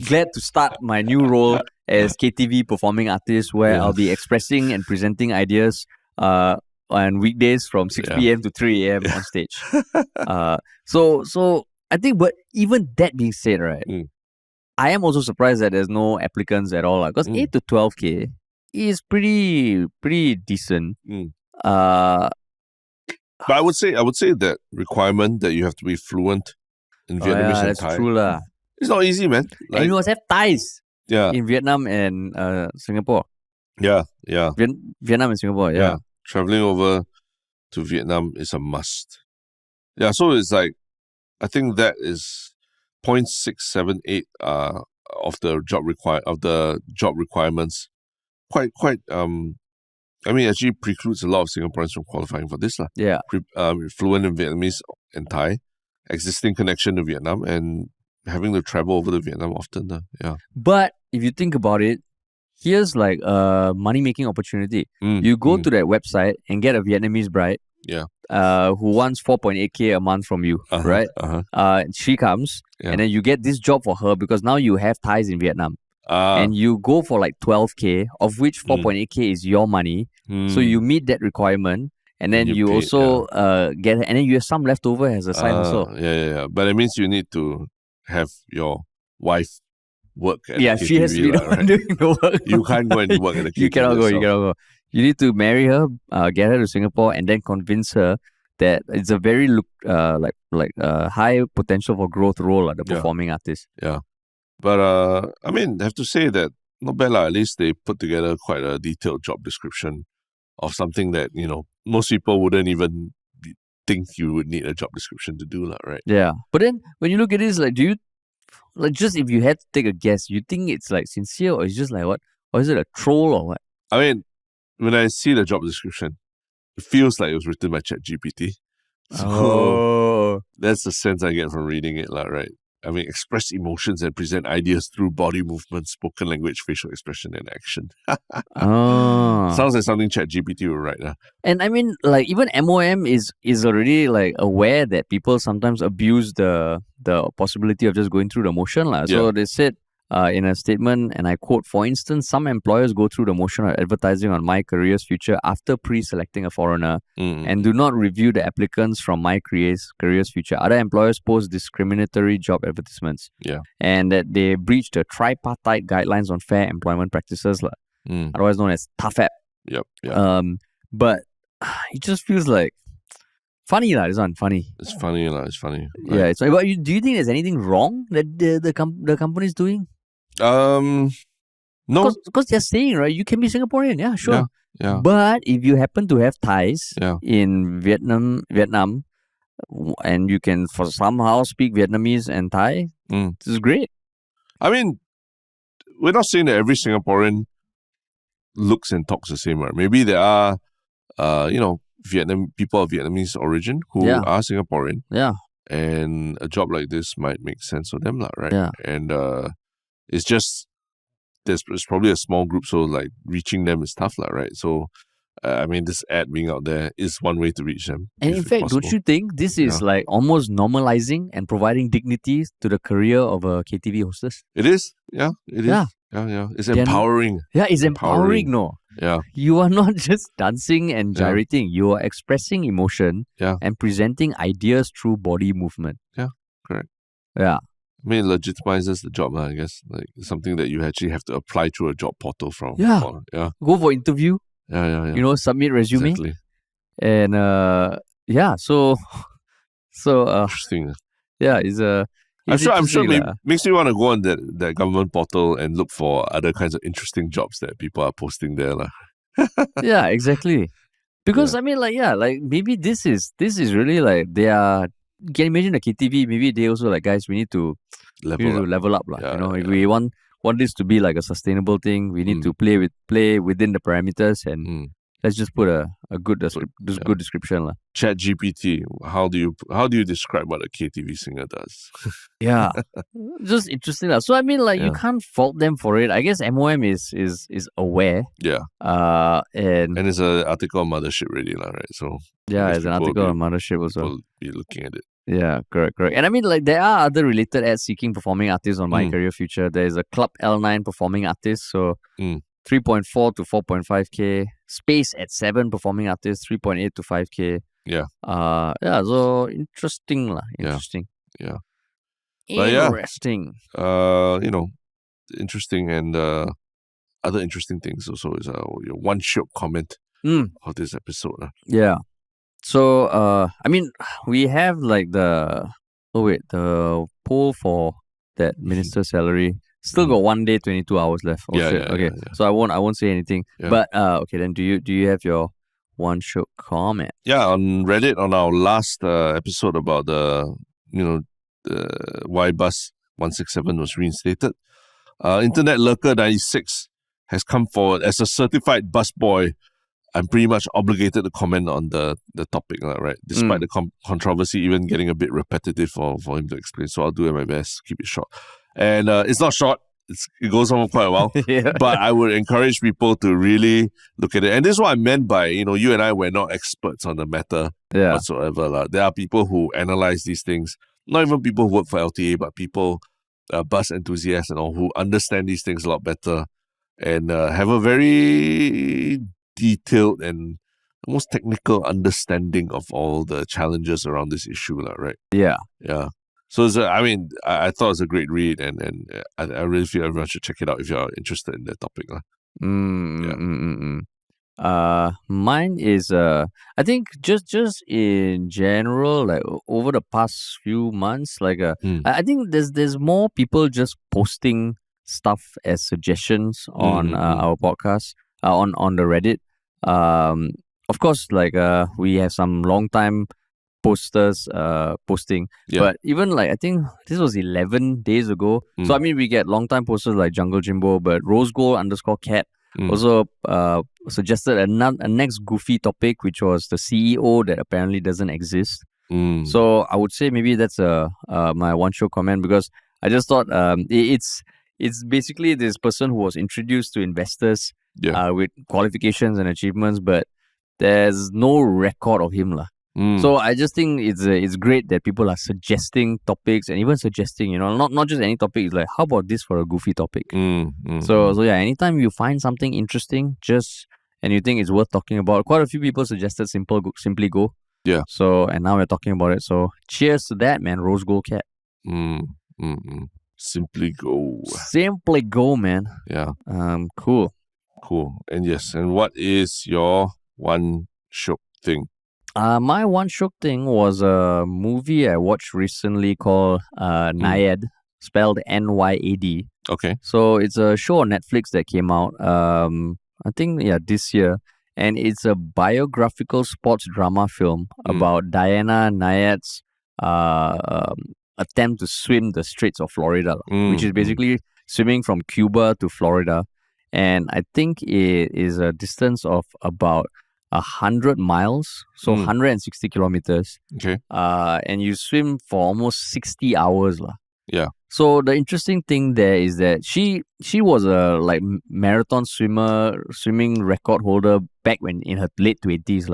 Glad to start my new role as KTV performing artist, where I'll be expressing and presenting ideas on weekdays from 6 p.m. to 3 a.m. on stage. So I think, but even that being said, right, I am also surprised that there's no applicants at all. Because 8 to 12K is pretty decent. But I would say that requirement that you have to be fluent in Vietnamese and Thai. That's true lah. It's not easy, man. Like, and you must have ties. Yeah. In Vietnam and Singapore. Yeah. Vietnam and Singapore. Yeah. Traveling over to Vietnam is a must. Yeah. So it's like, I think that is 0.678 of the job requirements. Quite. Actually precludes a lot of Singaporeans from qualifying for this lah. Yeah. Fluent in Vietnamese and Thai, existing connection to Vietnam, and having to travel over to Vietnam often. Yeah. But if you think about it, here's like a money-making opportunity. You go to that website and get a Vietnamese bride. Yeah. Who wants 4.8K a month from you, right? She comes, and then you get this job for her because now you have ties in Vietnam. And you go for like 12K, of which 4.8K is your money. So you meet that requirement. And then you also get, and then you have some leftover as a side hustle. Yeah. But it means you need to have your wife work at KTV, she has to be doing the work. You can't go and work at the KTV. You cannot go. You need to marry her, get her to Singapore, and then convince her that it's a very high potential for growth role, the performing artist. Yeah. But I have to say that not bad lah. At least they put together quite a detailed job description of something that, most people wouldn't even think you would need a job description to do lah, right? Yeah. But then when you look at this, like, do you, like, just if you had to take a guess, you think it's like sincere, or it's just like what? Or is it a troll or what? I mean, when I see the job description, it feels like it was written by ChatGPT. So that's the sense I get from reading it, right? I mean, express emotions and present ideas through body movement, spoken language, facial expression, and action. Sounds like something ChatGPT will write. And I mean, like, even MOM is already like aware that people sometimes abuse the possibility of just going through the motion. So they said in a statement, and I quote, "For instance, some employers go through the motion of advertising on My Careers Future after pre-selecting a foreigner and do not review the applicants from My Careers Future. Other employers post discriminatory job advertisements. And that they breach the tripartite guidelines on fair employment practices, otherwise known as TAFEP. But it just feels like funny, this one. Funny. It's funny, It's funny. Yeah. It's like, but do you think there's anything wrong that the company's doing? No. Because they're saying, right, you can be Singaporean. Yeah, sure. Yeah. But if you happen to have ties in Vietnam, and you can somehow speak Vietnamese and Thai, this is great. I mean, we're not saying that every Singaporean looks and talks the same, right? Maybe there are, people of Vietnamese origin who are Singaporean. Yeah. And a job like this might make sense for them, right? Yeah. And it's just, there's probably a small group, so like reaching them is tough, right? So, I mean, this ad being out there is one way to reach them. And in fact, don't you think this is like almost normalizing and providing dignity to the career of a KTV hostess? It is. Yeah, it is. Yeah. It's empowering. It's empowering, no? Yeah. You are not just dancing and gyrating. You are expressing emotion and presenting ideas through body movement. Yeah, correct. Yeah. I mean, it legitimizes the job, I guess. Like, it's something that you actually have to apply through a job portal from. Yeah. Go for interview. Yeah. Submit resume. Exactly. And so interesting. Yeah, it's a. I'm sure it makes me want to go on that government portal and look for other kinds of interesting jobs that people are posting there. Yeah, exactly. Because I mean, like maybe this is really like they are. Can you imagine the KTV? Maybe they also like, guys, we need to level up. If we want this to be like a sustainable thing, we need to play within the parameters, and let's just put a good good description. ChatGPT, how do you describe what a KTV singer does? Yeah. Just interesting. So I mean, like, you can't fault them for it. I guess MOM is aware. Yeah. And it's an article on Mothership really, right? So it's an article on Mothership also. We'll be looking at it. Yeah, correct. And I mean, like, there are other related ads seeking performing artists on My Career Future. There is a Club L9 performing artist, so 3.4 to 4.5K. Space at 7 performing artists, 3.8 to 5K. Yeah. So interesting. Interesting. Yeah. Interesting. Interesting, and other interesting things also is your one Shiok comment of this episode. Yeah. So I mean, we have like the poll for that minister's salary. Still got 1 day, 22 hours left. Okay. So I won't say anything. Yeah. But okay, then do you have your one Shiok comment? Yeah, on Reddit, on our last episode about the why bus 167 was reinstated, Internet Lurker 96 has come forward as a certified busboy. I'm pretty much obligated to comment on the topic, right? Despite the controversy even getting a bit repetitive for him to explain. So I'll do my best, keep it short. And it's not short. It goes on for quite a while. But I would encourage people to really look at it. And this is what I meant by, you and I were not experts on the matter whatsoever. There are people who analyze these things. Not even people who work for LTA, but people, bus enthusiasts and all, who understand these things a lot better and have a very detailed and almost technical understanding of all the challenges around this issue, right? Yeah. So I thought it was a great read, and I really feel everyone should check it out if you're interested in that topic. Mine is I think just in general, like over the past few months, like I think there's more people just posting stuff as suggestions on our podcast on the Reddit. Of course, like we have some long time posters posting, but even like I think this was 11 days ago. So I mean, we get long time posters like Jungle Jimbo, but Rose Gold _cat also suggested a next goofy topic, which was the CEO that apparently doesn't exist. So I would say maybe that's my one show comment, because I just thought it's basically this person who was introduced to investors with qualifications and achievements, but there's no record of him lah. So I just think it's great that people are suggesting topics and even suggesting, not just any topic. It's like, how about this for a goofy topic? So yeah, anytime you find something interesting, and you think it's worth talking about, quite a few people suggested SimplyGo. Yeah. So, and now we're talking about it. So cheers to that, man. Rose Gold Cat. SimplyGo. SimplyGo, man. Yeah. Cool. And yes, and what is your one Shiok thing? My one Shiok thing was a movie I watched recently called Nayad, spelled Nyad. Okay. So it's a show on Netflix that came out, I think, this year. And it's a biographical sports drama film about Diana Nayad's attempt to swim the Straits of Florida, which is basically swimming from Cuba to Florida. And I think it is a distance of about 100 miles, so 160 kilometers. Okay. And you swim for almost 60 hours. Yeah. So the interesting thing there is that she was a marathon swimming record holder back when in her late 20s.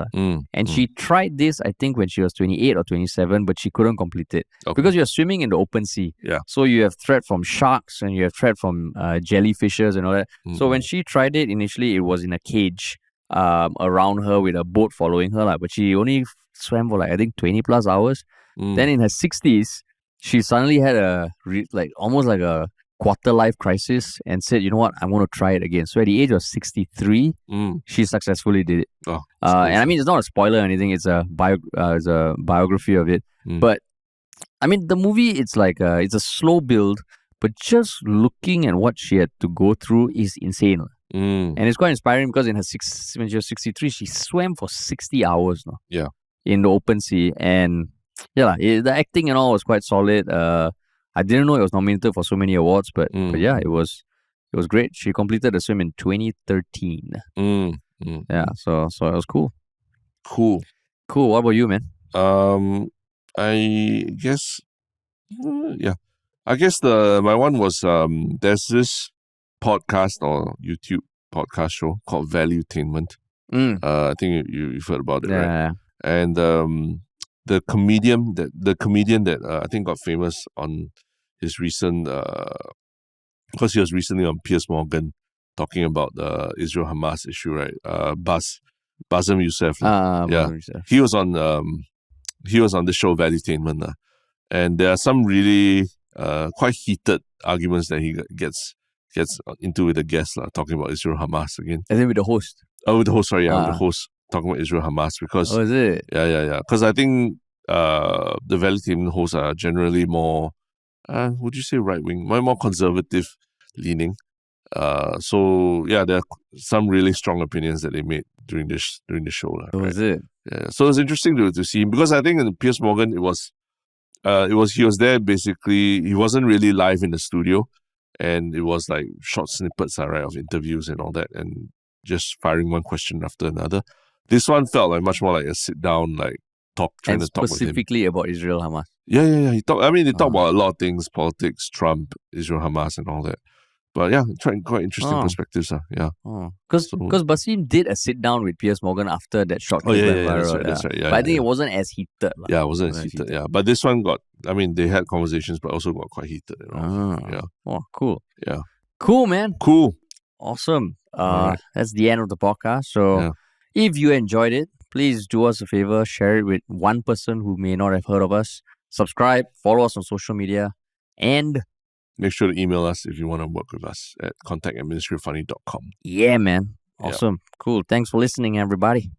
And she tried this, I think, when she was 28 or 27, but she couldn't complete it. Because you're swimming in the open sea. Yeah. So you have threat from sharks and you have threat from jellyfishes and all that. So when she tried it, initially it was in a cage around her with a boat following her. But she only swam for I think 20 plus hours. Then in her 60s, she suddenly had almost like a quarter life crisis and said, you know what, I'm going to try it again. So at the age of 63, she successfully did it. Oh, and I mean, it's not a spoiler or anything. It's a biography of it. But I mean, the movie, it's it's a slow build, but just looking at what she had to go through is insane. And it's quite inspiring because when she was 63, she swam for 60 hours now. Yeah. In the open sea. And yeah, the acting and all was quite solid. I didn't know it was nominated for so many awards, but yeah, it was great. She completed the swim in 2013. Yeah, so it was cool. Cool. What about you, man? I guess, I guess my one was there's this podcast or YouTube podcast show called Valuetainment. I think you've heard about it, right? And the comedian that I think got famous on his recent, because he was recently on Piers Morgan talking about the Israel-Hamas issue, right? Bassem Youssef. He was on the show Valuetainment, and there are some really quite heated arguments that he gets into with the guests, talking about Israel-Hamas again. And then with the host. With the host, sorry, with the host talking about Israel-Hamas because... Oh, is it? Yeah. Because I think the Valuetainment hosts are generally more, would you say right-wing? More conservative leaning. So yeah, there are some really strong opinions that they made during the show. Oh, right? Is it? Yeah. So it's interesting to see him because I think in Piers Morgan he was there basically. He wasn't really live in the studio, and it was like short snippets, right, of interviews and all that, and just firing one question after another. This one felt like much more like a sit down, like trying to talk with him. Specifically about Israel Hamas. Yeah. They talk about a lot of things, politics, Trump, Israel Hamas, and all that. But yeah, trying quite interesting perspectives. Yeah. Because Basim did a sit down with Piers Morgan after that short clip went viral. That's right. But I think it wasn't as heated. Yeah, it wasn't as heated. Yeah, but this one they had conversations, but also got quite heated. Yeah. Oh, cool. Yeah. Cool, man. Cool. Awesome. That's the end of the podcast. So if you enjoyed it, please do us a favor, share it with one person who may not have heard of us. Subscribe, follow us on social media, and make sure to email us if you want to work with us at contact@ministryoffunny.com. Yeah, man. Awesome. Cool. Thanks for listening, everybody.